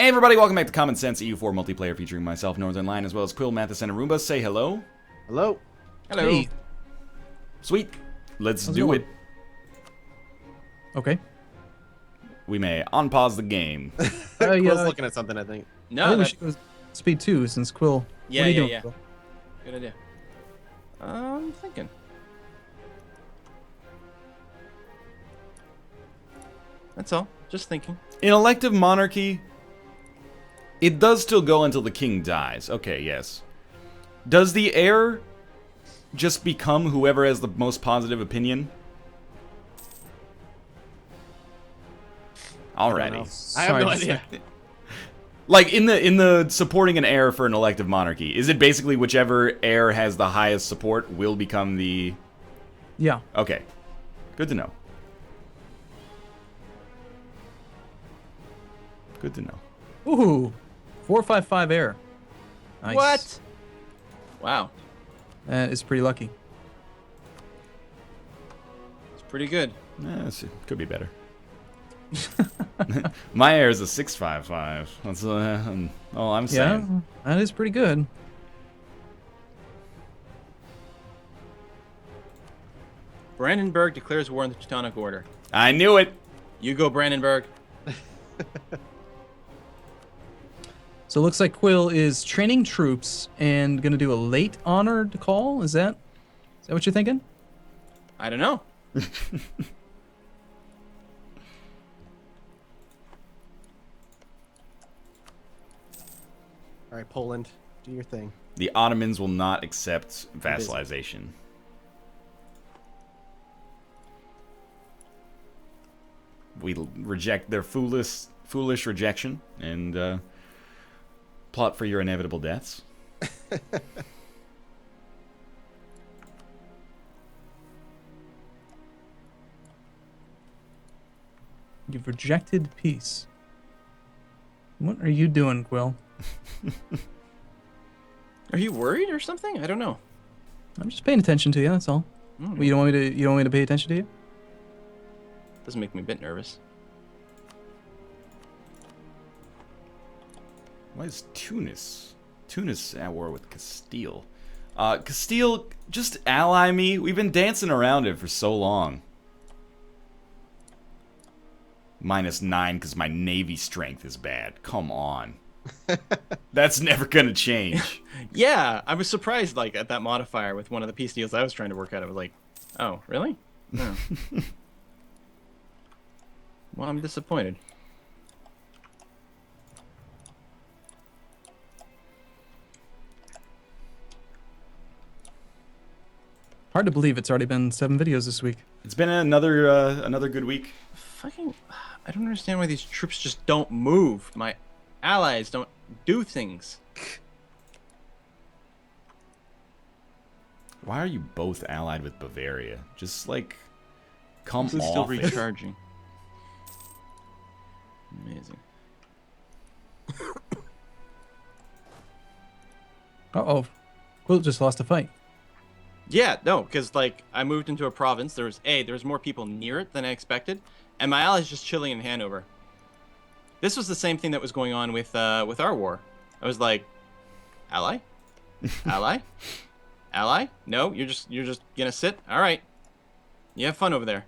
Hey everybody, welcome back to Common Sense EU4 multiplayer featuring myself, Northern Lion, as well as Quill, Mathis, and Aruba. Say hello. Hello. Hello. Hey. Sweet. Let's How's it do going? it. Okay. We may unpause the game. Quill's looking at something, I think. I No, think we that, should go speed 2 since Quill. Yeah, what are you yeah, doing, yeah. Quill? good idea. I'm thinking. That's all. Just thinking. In elective monarchy, it does still go until the king dies. Okay, yes. Does the heir just become whoever has the most positive opinion? Alrighty. I have no Sorry, idea. Like in the supporting an heir for an elective monarchy, is it basically whichever heir has the highest support will become the... Yeah. Okay. Good to know. Good to know. Ooh. 455 air. Nice. What? Wow. That is pretty lucky. It's pretty good. It could be better. My heir is a 655. That's all I'm saying. Yeah, that is pretty good. Brandenburg declares war on the Teutonic Order. I knew it. You go, Brandenburg. So it looks like Quill is training troops and gonna do a late honored call. Is that what you're thinking? I don't know. All right, Poland, do your thing. The Ottomans will not accept vassalization. We reject their foolish rejection and plot for your inevitable deaths. You've rejected peace. What are you doing, Quill? Are you worried or something? I don't know. I'm just paying attention to you. That's all. Mm. You don't want me to pay attention to you? Doesn't make me a bit nervous. Why is Tunis? Tunis at war with Castile. Castile, just ally me. We've been dancing around it for so long. -9 because my navy strength is bad. Come on. That's never gonna change. Yeah, I was surprised like at that modifier with one of the peace deals I was trying to work out. I was like, oh, really? No. Well, I'm disappointed. Hard to believe it's already been 7 videos this week. It's been another good week. Fucking, I don't understand why these troops just don't move. My allies don't do things. Why are you both allied with Bavaria? Just like come Who's off still it. recharging? Amazing. Uh-oh. Quill just lost a fight. Yeah, no, because like I moved into a province. There was more people near it than I expected, and my allies just chilling in Hanover. This was the same thing that was going on with our war. I was like, ally, ally, ally. No, you're just gonna sit. All right, you have fun over there.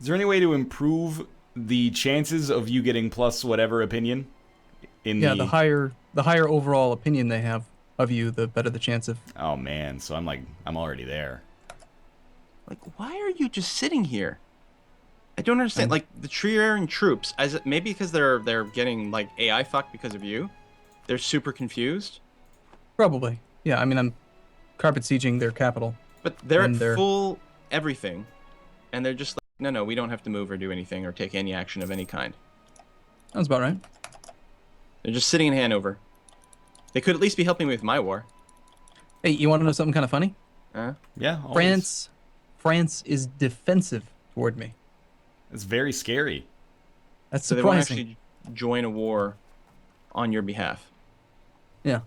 Is there any way to improve the chances of you getting plus whatever opinion? Yeah, the higher overall opinion they have of you, the better the chance of. Oh man, so I'm already there. Like, why are you just sitting here? I don't understand. Like the Trier troops, maybe because they're getting like AI fucked because of you. They're super confused. Probably. Yeah, I mean, I'm carpet sieging their capital. But they're And at they're- full everything, and they're just like, no, we don't have to move or do anything or take any action of any kind. Sounds about right. They're just sitting in Hanover. They could at least be helping me with my war. Hey, you want to know something kind of funny? Yeah, always. France is defensive toward me. It's very scary. That's So they won't surprising. actually join a war on your behalf. Yeah.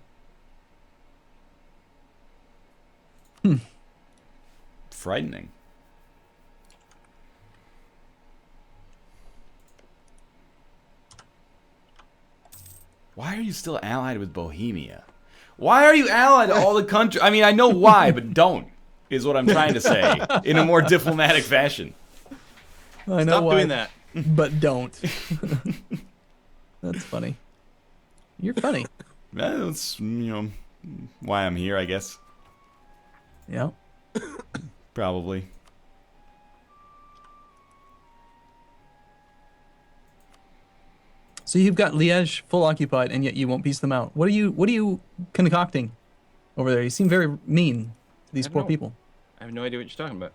frightening. Why are you still allied with Bohemia? Why are you allied to all the countries? I mean, I know why, but don't, is what I'm trying to say in a more diplomatic fashion. I know Stop why, doing that. but don't. That's funny. You're funny. That's, why I'm here, I guess. Yeah. Probably. So you've got Liège full occupied, and yet you won't piece them out. What are you concocting over there? You seem very mean to these I don't poor know. people. I have no idea what you're talking about.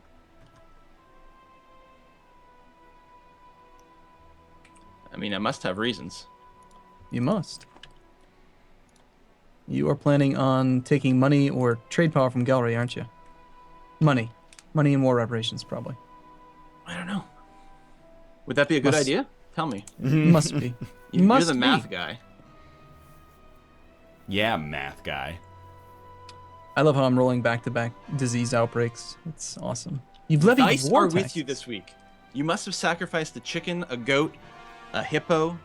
I mean, I must have reasons. You must. You are planning on taking money or trade power from Gallery, aren't you? Money. Money and war reparations, probably. I don't know. Would that be a good Must- idea? Tell me. Must be. You're Must the be. math guy. Yeah, math guy. I love how I'm rolling back-to-back disease outbreaks. It's awesome. You've levied Dice war are with taxes. you this week. You must have sacrificed a chicken, a goat, a hippo.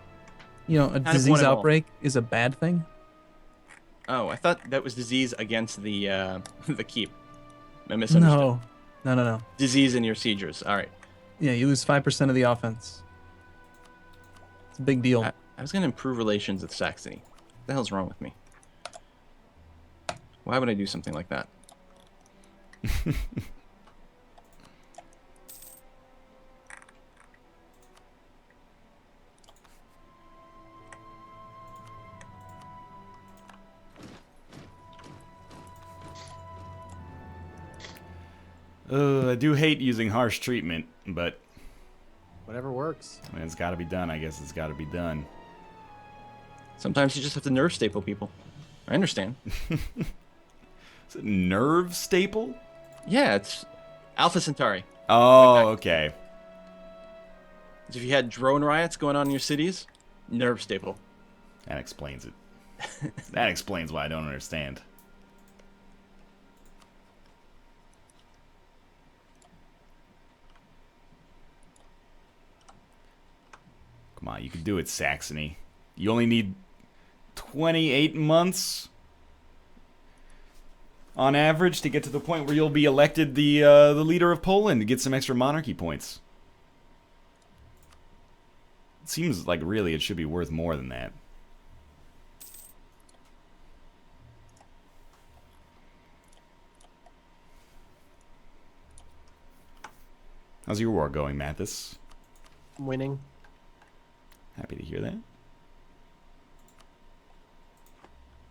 You know, a of disease one and all. outbreak is a bad thing. Oh, I thought that was disease against the the keep. I misunderstood. No. Disease in your siegers. All right. Yeah, you lose 5% of the offense. It's a big deal. I was going to improve relations with Saxony. What the hell's wrong with me? Why would I do something like that? I do hate using harsh treatment, but Whatever works. I mean, it's got to be done. I guess it's got to be done. Sometimes you just have to nerve staple people. I understand. Is it nerve staple? Yeah, it's Alpha Centauri. Oh, okay. If you had drone riots going on in your cities, nerve staple. That explains it. That explains why I don't understand. Come on, you can do it, Saxony. You only need 28 months on average to get to the point where you'll be elected the leader of Poland to get some extra monarchy points. It seems like really it should be worth more than that. How's your war going, Mathis? I'm winning. Happy to hear that.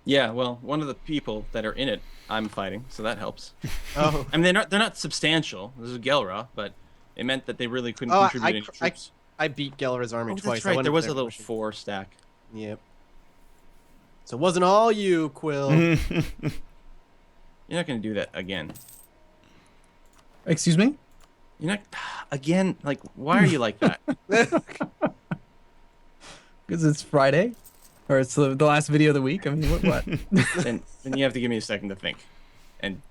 Yeah, well, one of the people that are in it, I'm fighting, so that helps. Oh. I mean, they're not substantial. This is Gelra, but it meant that they really couldn't Oh, contribute any troops. I beat Geller's army Oh, twice. that's I right. went There up was a there little pushing. 4 stack. Yep. So it wasn't all you, Quill. You're not going to do that again. Excuse me? You're not again. Like, why are you like that? Because it's Friday? Or it's the last video of the week? I mean, what? then you have to give me a second to think, and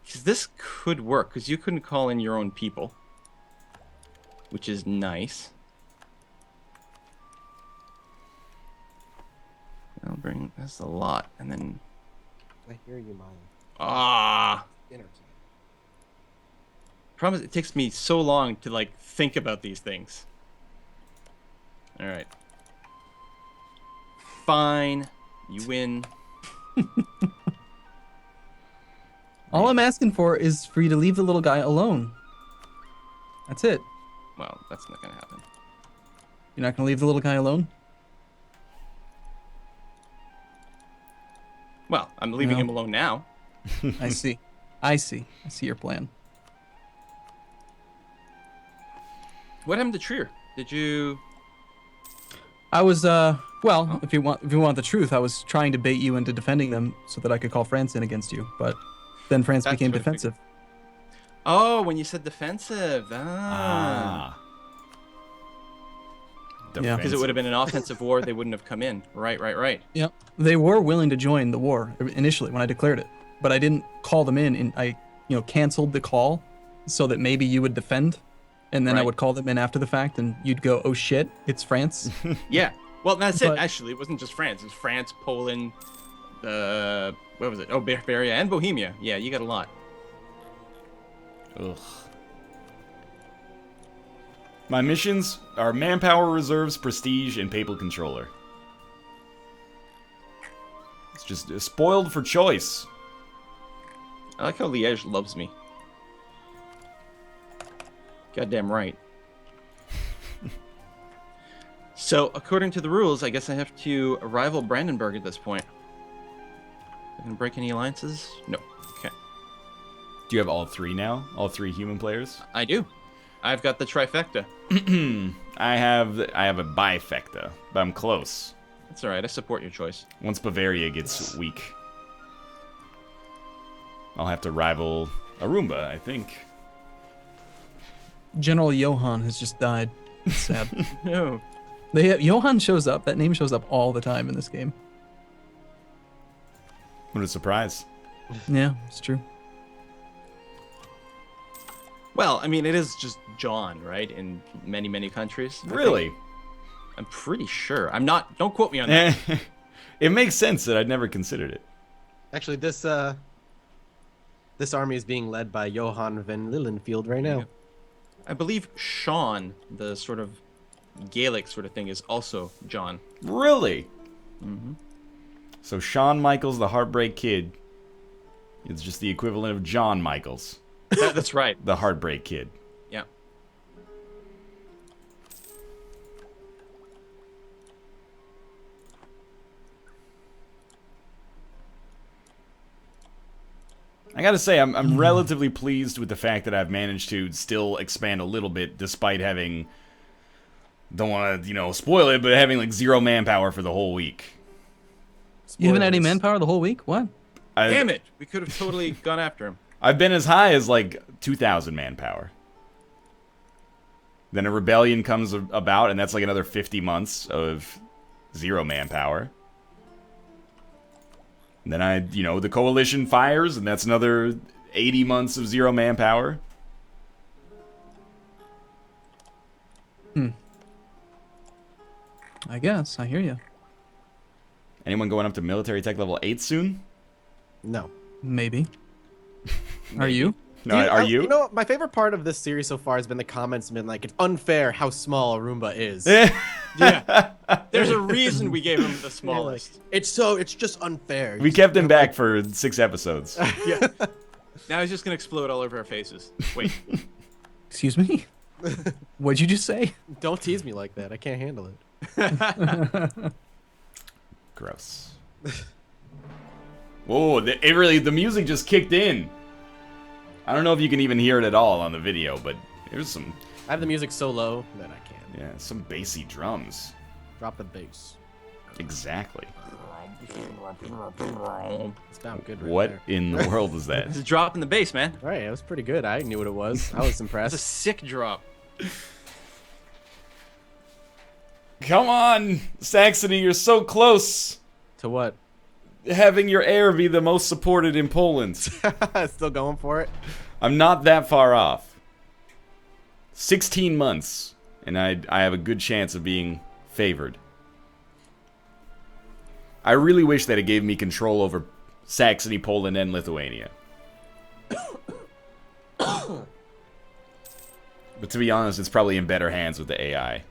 because this could work, because you couldn't call in your own people, which is nice. I'll bring that's a lot, and then I hear you, Molly. problem is it takes me so long to like think about these things. All right. Fine, you win. All I'm asking for is for you to leave the little guy alone. That's it. Well, that's not gonna happen. You're not going to leave the little guy alone? Well, I'm leaving No. him alone now. I see. I see your plan. What happened to Trier? Did you? I was well, if you want the truth, I was trying to bait you into defending them so that I could call France in against you, but then France That's became what I figured. defensive. Oh, when you said defensive. Ah. Yeah. Because it would have been an offensive war, they wouldn't have come in. Right. Yep. They were willing to join the war initially when I declared it, but I didn't call them in, and I canceled the call so that maybe you would defend, and then I Right. would call them in after the fact, and you'd go, "Oh shit, it's France." Yeah. Well, that's it. But- Actually, it wasn't just France. It was France, Poland, what was it? Oh, Bavaria and Bohemia. Yeah, you got a lot. Ugh. My missions are Manpower Reserves, Prestige, and Papal Controller. It's just spoiled for choice. I like how Liège loves me. Goddamn right. So, according to the rules, I guess I have to rival Brandenburg at this point. I can break any alliances? No. Okay. Do you have all three now? All three human players? I do. I've got the trifecta. I have a bifecta, but I'm close. That's alright, I support your choice. Once Bavaria gets weak, I'll have to rival Arumba, I think. General Johann has just died. It's sad. No. Johann shows up. That name shows up all the time in this game. What a surprise. Yeah, it's true. Well, I mean, it is just John, right? In many, many countries. I think. Really? I'm pretty sure. I'm not. Don't quote me on that. It makes sense that I'd never considered it. Actually, this army is being led by Johann van Lillenfield right now. I believe Sean, the sort of Gaelic sort of thing, is also John. Really? Mm-hmm. So Shawn Michaels, the Heartbreak Kid, is just the equivalent of John Michaels, That's right. the Heartbreak Kid. Yeah. I gotta say, I'm relatively pleased with the fact that I've managed to still expand a little bit, despite having, don't want to, spoil it, but having like 0 manpower for the whole week. You haven't had any Spoilers. manpower the whole week? What? Damn it! We could have totally gone after him. I've been as high as like 2,000 manpower. Then a rebellion comes about, and that's like another 50 months of 0 manpower. And then the coalition fires, and that's another 80 months of 0 manpower. I guess. I hear you. Anyone going up to military tech level 8 soon? No. Maybe. Are you? No, are you? You know what? My favorite part of this series so far has been the comments been like, it's unfair how small Arumba is. Yeah. There's a reason we gave him the Like, smallest. it's just unfair. We kept him back for 6 episodes. Yeah. Now he's just gonna explode all over our faces. Wait. Excuse me? What'd you just say? Don't tease me like that. I can't handle it. Gross. Whoa, the music just kicked in. I don't know if you can even hear it at all on the video, but there's some, I have the music so low that I can't. yeah, some bassy drums. Drop the bass. Exactly. It's down good right What there. in the world is that? It's a drop in the bass, man. All right, it was pretty good. I knew what it was. I was That's a impressed. sick drop. Come on, Saxony, you're so close. To what? Having your air be the most supported in Poland. Still going for it? I'm not that far off. 16 months, and I have a good chance of being favored. I really wish that it gave me control over Saxony, Poland, and Lithuania. But to be honest, it's probably in better hands with the AI.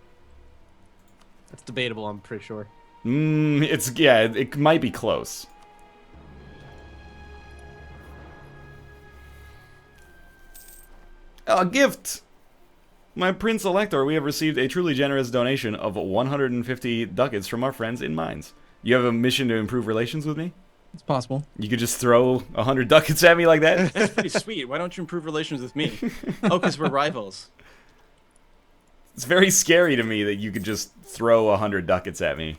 That's debatable, I'm pretty sure. It might be close. A gift! My Prince Elector, we have received a truly generous donation of 150 ducats from our friends in Mines. You have a mission to improve relations with me? It's possible. You could just throw 100 ducats at me like that? That's pretty sweet. Why don't you improve relations with me? Oh, because we're rivals. It's very scary to me that you could just throw 100 ducats at me.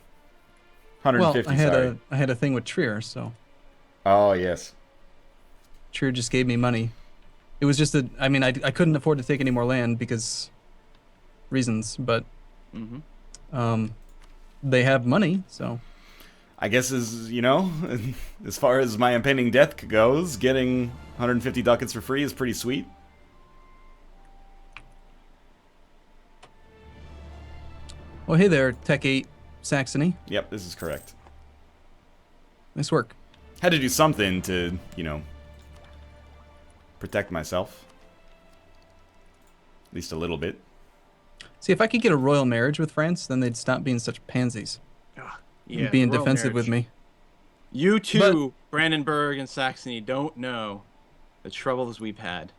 150, well, sorry. I had a thing with Trier, so Oh, yes. Trier just gave me money. It was just I couldn't afford to take any more land because reasons, but Mm-hmm. they have money, so I guess as as far as my impending death goes, getting 150 ducats for free is pretty sweet. Well, hey there, Tech 8 Saxony. Yep, this is correct. Nice work. Had to do something to, protect myself. At least a little bit. See, if I could get a royal marriage with France, then they'd stop being such pansies. Yeah, Being royal defensive marriage. with me. You two, Brandenburg and Saxony, don't know the troubles we've had.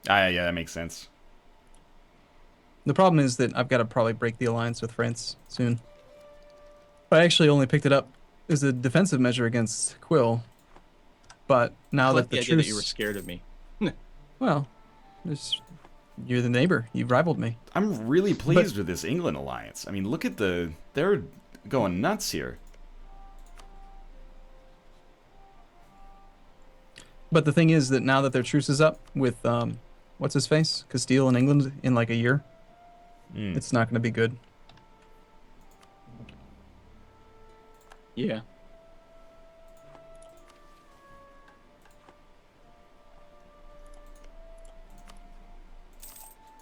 Yeah, that makes sense. The problem is that I've got to probably break the alliance with France soon. I actually only picked it up as a defensive measure against Quill. But now I that like the the idea truce... that you were scared of me. Well, you're the neighbor. You've rivaled me. I'm really pleased with this England alliance. I mean, look at they're going nuts here. But the thing is that now that their truce is up with, what's his face? Castile and England in like a year, it's not going to be good. Yeah.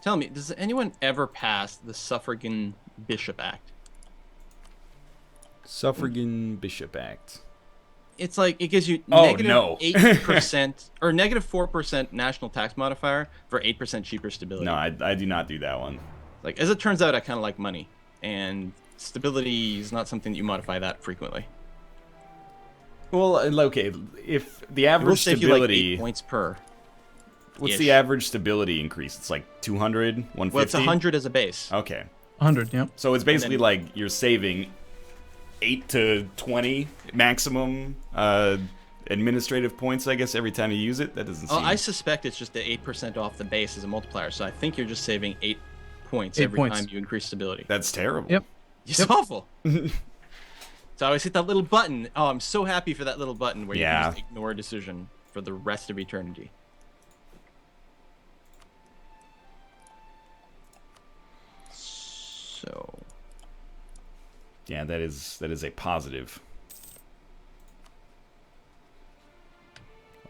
Tell me, does anyone ever pass the Suffragan Bishop Act? Suffragan Bishop Act. It's like it gives you Oh, negative no. 8% or negative 4% national tax modifier for 8% cheaper stability. No, I do not do that one. Like, as it turns out, I kind of like money, and stability is not something that you modify that frequently. Well, okay, if the It will average save you like stability... 8 points per. What's ish. the average stability increase? It's like 200, 150? Well, it's 100 as a base. Okay. 100, yeah. So it's basically then- like you're saving 8 to 20 maximum administrative points, I guess, every time you use it. That doesn't seem... I suspect it's just the 8% off the base as a multiplier, so I think you're just saving 8 points 8 every points. time you increase stability. That's terrible. Yep. It's awful. So I always hit that little button. Oh, I'm so happy for that little button where you Yeah. can just ignore a decision for the rest of eternity. So... Yeah, that is a positive.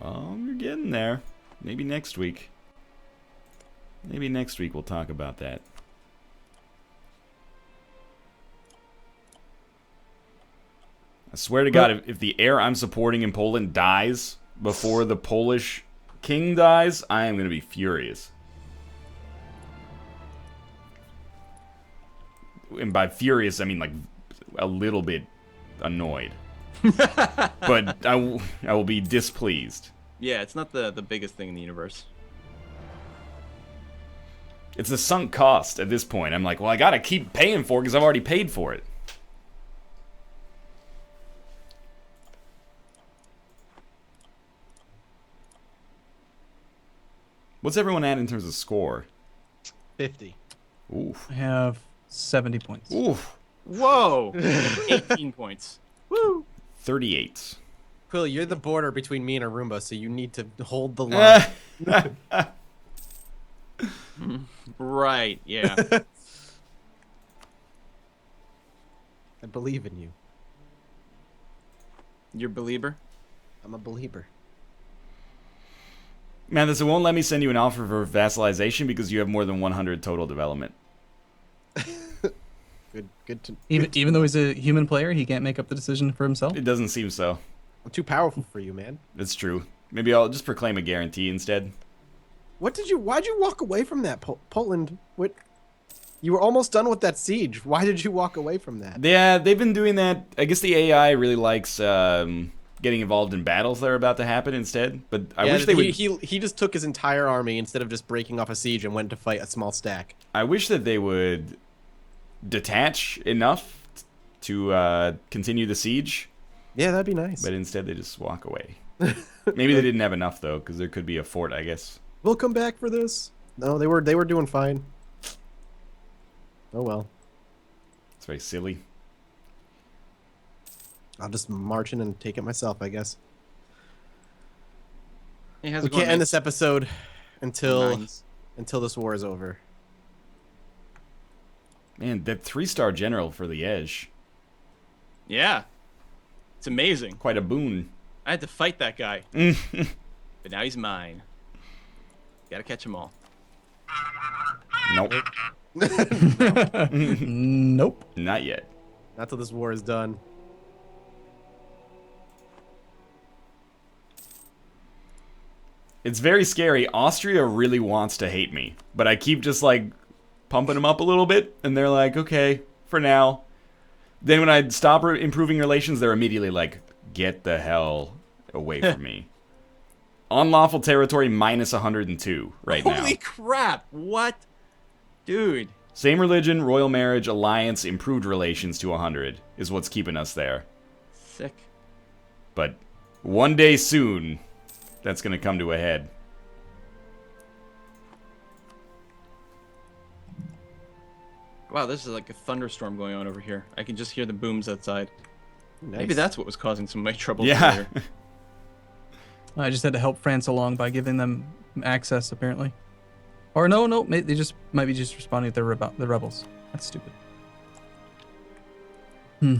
You're getting there. Maybe next week. Maybe next week we'll talk about that. I swear to God, if the heir I'm supporting in Poland dies before the Polish king dies, I am going to be furious. And by furious, I mean like a little bit annoyed. But I will be displeased. Yeah, it's not the biggest thing in the universe. It's a sunk cost at this point. I'm like, well, I gotta keep paying for it because I've already paid for it. What's everyone at in terms of score? 50. Oof. I have 70 points. Oof. Whoa! 18 points. Woo! 38. Quill, you're the border between me and Aruba, so you need to hold the line. Right, yeah. I believe in you. You're a believer? I'm a believer. Man, this won't let me send you an offer for vassalization because you have more than 100 total development. Good to. Even though he's a human player, he can't make up the decision for himself. It doesn't seem so. I'm too powerful for you, man. It's true. Maybe I'll just proclaim a guarantee instead. Why'd you walk away from that, Poland? What? You were almost done with that siege. Why did you walk away from that? Yeah, they've been doing that. I guess the AI really likes getting involved in battles that are about to happen instead. But I wish they would. He just took his entire army instead of just breaking off a siege and went to fight a small stack. I wish that they would detach enough to continue the siege, Yeah, that'd be nice. but instead they just walk away. Maybe they didn't have enough though, because there could be a fort, I guess. We'll come back for this. No, they were doing fine. Oh well. It's very silly. I'll just march in and take it myself, I guess. Hey, how's We it going, can't end mate? this episode until Nines. this war is over. Man, that 3-star general for the Edge. Yeah. It's amazing. Quite a boon. I had to fight that guy. But now he's mine. Gotta catch them all. Nope. Nope. Not yet. Not till this war is done. It's very scary. Austria really wants to hate me, but I keep just like pumping them up a little bit, and they're like, okay, for now. Then when I stop improving relations, they're immediately like, get the hell away from me. Unlawful territory minus 102 right now. Holy crap! What? Dude. Same religion, royal marriage, alliance, improved relations to 100 is what's keeping us there. Sick. But one day soon, that's going to come to a head. Wow, this is like a thunderstorm going on over here. I can just hear the booms outside. Nice. Maybe that's what was causing some of my trouble. Yeah. earlier. I just had to help France along by giving them access, apparently. Or no, they just might be just responding to the rebels. That's stupid. We'll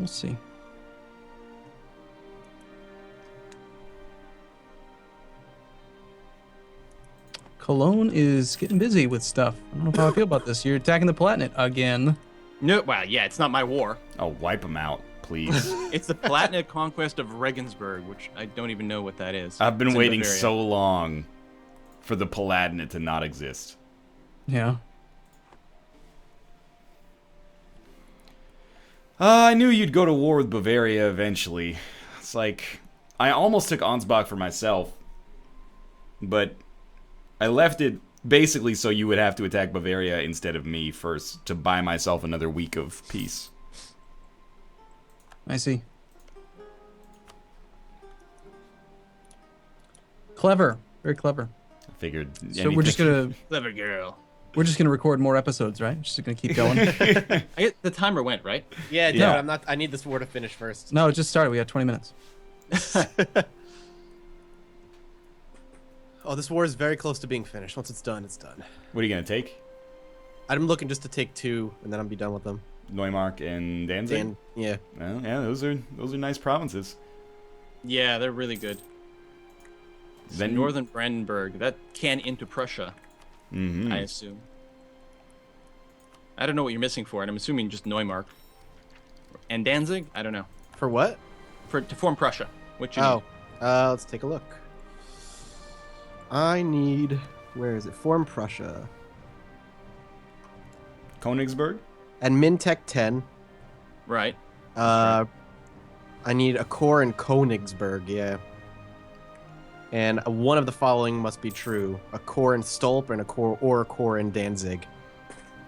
see. Cologne is getting busy with stuff. I don't know how I feel about this. You're attacking the Palatinate again. No, well, yeah, it's not my war. Oh, wipe them out, please. It's the Palatinate conquest of Regensburg, which I don't even know what that is. I've been It's in waiting Bavaria. so long for the Palatinate to not exist. Yeah. I knew you'd go to war with Bavaria eventually. It's like, I almost took Ansbach for myself, but I left it basically so you would have to attack Bavaria instead of me first to buy myself another week of peace. I see. Clever. Very clever. I figured. So we're just gonna Clever girl. record more episodes, right? Just gonna keep going. The timer went, right? Yeah, dude, Yeah. I'm not. I need this war to finish first. No, it just started. We got 20 minutes. Oh, this war is very close to being finished. Once it's done, it's done. What are you gonna take? I'm looking just to take 2, and then I'll be done with them. Neumark and Danzig. And yeah, Well, yeah, those are nice provinces. Yeah, they're really good. Then Northern Brandenburg. That can into Prussia, Mhm. I assume. I don't know what you're missing for it. I'm assuming just Neumark. And Danzig? I don't know. for what? To form Prussia. What you Oh, need. let's take a look. I need. Where is it? Form Prussia Königsberg. and Mintech 10. Right. I need a core in Königsberg, yeah. And one of the following must be true: a core in Stolp and a core in Danzig.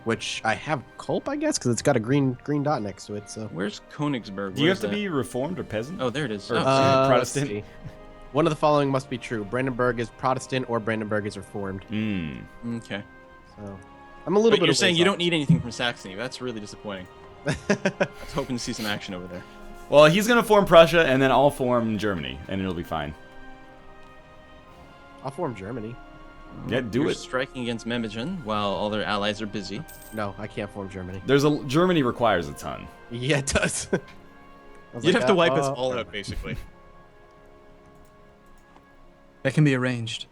Which I have Culp, I guess, because it's got a green dot next to it. So Where's Königsberg? Do you Where's have to that? be Reformed or peasant? Oh, there it is. Or- Oh, let's Protestant? see. One of the following must be true: Brandenburg is Protestant or Brandenburg is Reformed. okay. So I'm a little But bit. you're saying you don't need anything from Saxony. That's really disappointing. I was hoping to see some action over there. Well, he's gonna form Prussia, and then I'll form Germany, and it'll be fine. I'll form Germany. Yeah, do You're it. striking against Memmingen while all their allies are busy. No, I can't form Germany. Germany requires a ton. Yeah, it does. I was You'd like, have to wipe us oh, all out, basically. That can be arranged.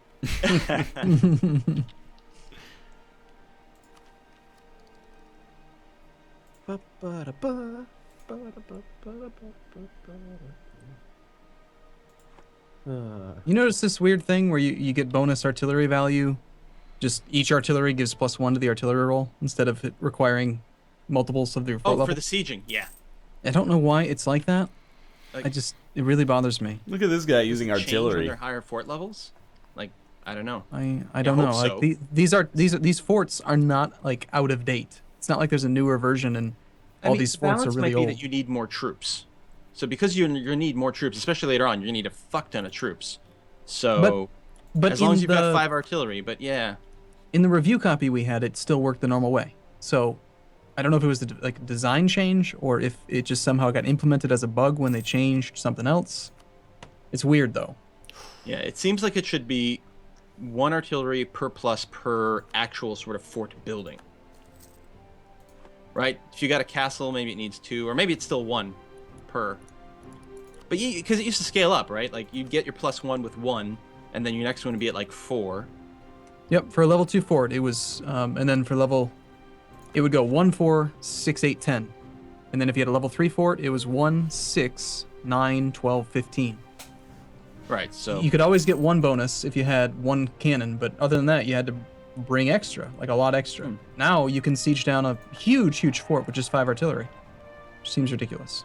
Ba-ba-da-ba, You notice this weird thing where you get bonus artillery value? Just each artillery gives +1 to the artillery roll instead of it requiring multiples of your fort Oh, level. for the sieging, yeah. I don't know why it's like that. Like, It really bothers me. Look at this guy using change when artillery. they're higher fort levels? Like, I don't know. I don't know. hope so. Like these forts are not like out of date. It's not like there's a newer version and all these the forts are balance really might be old. that you need more troops. So because you need more troops, especially later on, you're gonna need a fuck ton of troops. So But as long in as you've got the- 5 artillery, but yeah. in the review copy we had, it still worked the normal way. So I don't know if it was the like design change or if it just somehow got implemented as a bug when they changed something else. It's weird though. Yeah, it seems like it should be 1 artillery per actual sort of fort building. Right? If you got a castle, maybe it needs 2, or maybe it's still 1 per. But because it used to scale up, right? Like you'd get your +1 with 1, and then your next one would be at like 4. Yep, for a level 2 fort, it was, and then for level, it would go 1, 4, 6, 8, 10. And then if you had a level 3 fort, it was 1, 6, 9, 12, 15. Right, so... You could always get 1 bonus if you had 1 cannon, but other than that, you had to bring extra, like a lot extra. Now you can siege down a huge, huge fort with just 5 artillery. Which seems ridiculous.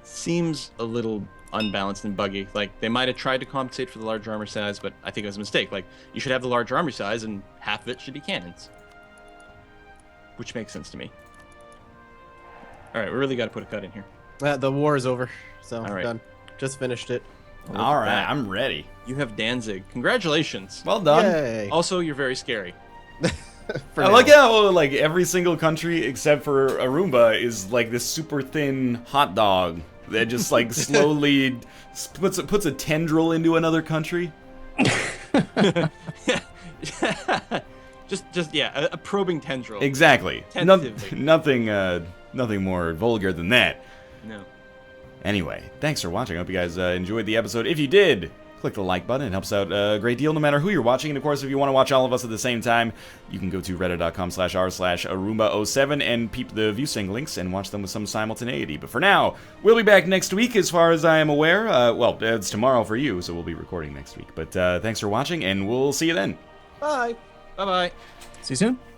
Seems a little unbalanced and buggy. Like, they might have tried to compensate for the larger armor size, but I think it was a mistake. Like, you should have the larger armor size, and half of it should be cannons. Which makes sense to me. Alright, we really got to put a cut in here. The war is over, so All right. done. Just finished it. Look All at right, that. I'm ready. You have Danzig. Congratulations. Well done. Yay. Also, you're very scary. For I now. like how like every single country except for Aruba is like this super thin hot dog that just like slowly puts a tendril into another country. just yeah, a probing tendril. Exactly. Tentatively. Nothing more vulgar than that. No. Anyway, thanks for watching. I hope you guys enjoyed the episode. If you did, click the like button. It helps out a great deal no matter who you're watching. And of course, if you want to watch all of us at the same time, you can go to reddit.com/r/Arumba07 and peep the ViewSync links and watch them with some simultaneity. But for now, we'll be back next week as far as I am aware. Well, it's tomorrow for you, so we'll be recording next week. But thanks for watching, and we'll see you then. Bye. Bye-bye. See you soon.